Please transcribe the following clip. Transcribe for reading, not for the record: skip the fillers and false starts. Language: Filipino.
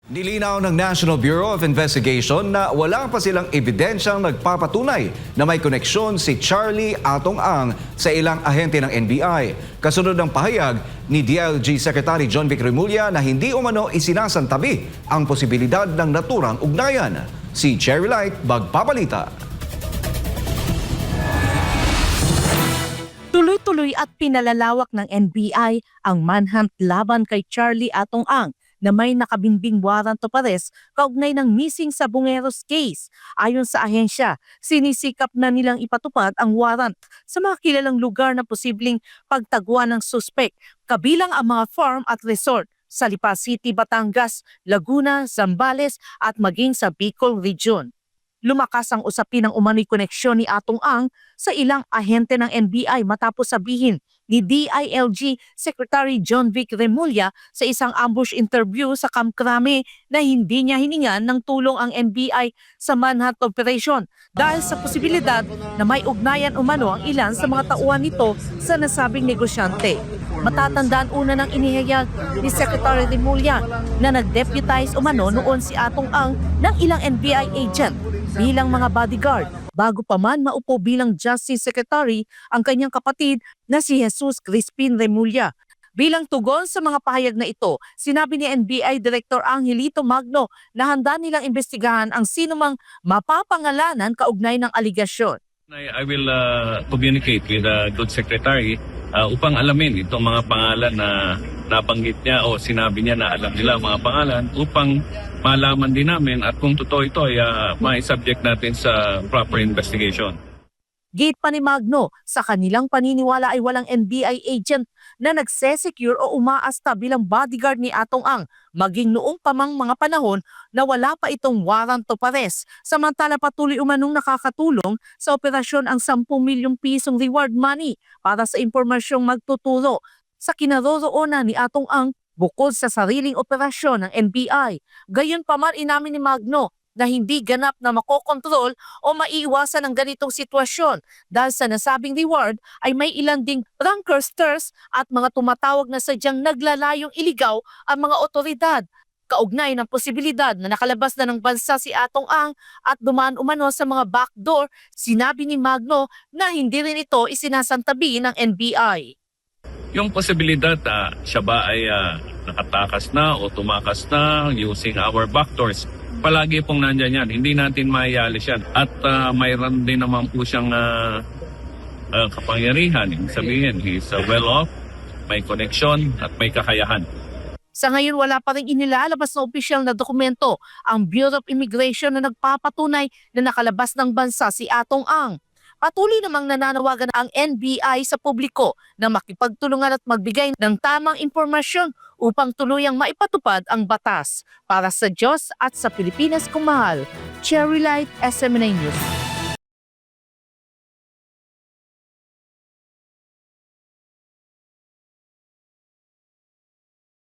Nilinaw ng National Bureau of Investigation na wala pa silang ebidensyang nagpapatunay na may koneksyon si Charlie Atong Ang sa ilang ahente ng NBI. Kasunod ng pahayag ni DILG Secretary John Vic Remulla na hindi umano isinasantabi ang posibilidad ng naturang ugnayan. Si Cherry Light magpapalita. Tuloy-tuloy at pinalalawak ng NBI ang manhunt laban kay Charlie Atong Ang na may nakabinbing warrant of arrest kaugnay ng missing sa Bungeros case. Ayon sa ahensya, sinisikap na nilang ipatupad ang warrant sa mga kilalang lugar na posibleng pagtagwan ng suspek, kabilang ang mga farm at resort sa Lipa City, Batangas, Laguna, Zambales at maging sa Bicol Region. Lumakas ang usapin ng umano'y koneksyon ni Atong Ang sa ilang ahente ng NBI matapos sabihin ni DILG Secretary John Vic Remulla sa isang ambush interview sa Camp Crame na hindi niya hiningan ng tulong ang NBI sa manhunt operation dahil sa posibilidad na may ugnayan umano ang ilan sa mga tauhan nito sa nasabing negosyante. Matatandaan una ng inihayag ni Secretary Remulla na nag-deputize umano noon si Atong Ang ng ilang NBI agent bilang mga bodyguard bago pa man maupo bilang Justice Secretary ang kanyang kapatid na si Jesus Crispin Remulla. Bilang tugon sa mga pahayag na ito, sinabi ni NBI Director Angelito Magno na handa nilang imbestigahan ang sinumang mapapangalanan kaugnay ng aligasyon. I will communicate with the good secretary upang alamin itong mga pangalan na nabanggit niya o sinabi niya na alam nila ang mga pangalan upang malaman din namin at kung totoo ito ay mai-subject natin sa proper investigation. Gate pa ni Magno, sa kanilang paniniwala ay walang NBI agent na nagsesecure o umaasta bilang bodyguard ni Atong Ang, maging noong pamang mga panahon na wala pa itong warrant of arrest. Samantala patuloy umanong nakakatulong sa operasyon ang 10 milyong pisong reward money para sa impormasyong magtuturo sa kinaroroonan ni Atong Ang bukod sa sariling operasyon ng NBI. Gayunpaman inamin ni Magno na hindi ganap na makokontrol o maiiwasan ang ganitong sitwasyon dahil sa nasabing reward ay may ilan ding pranksters at mga tumatawag na sadyang naglalayong iligaw ang mga otoridad. Kaugnay ng posibilidad na nakalabas na ng bansa si Atong Ang at dumaan umano sa mga backdoor, sinabi ni Magno na hindi rin ito isinasantabi ng NBI. Yung posibilidad siya ba ay nakatakas na o tumakas na using our backdoors, palagi pong nandyan yan. Hindi natin maialis yan. At mayroon din naman po siyang kapangyarihan. Ibig sabihin, he's well-off, may connection at may kakayahan. Sa ngayon wala pa rin inilalabas na opisyal na dokumento ang Bureau of Immigration na nagpapatunay na nakalabas ng bansa si Atong Ang. Patuloy namang nananawagan ang NBI sa publiko na makipagtulungan at magbigay ng tamang impormasyon upang tuluyang maipatupad ang batas. Para sa Diyos at sa Pilipinas kung mahal, Cherry Light, SMNA News.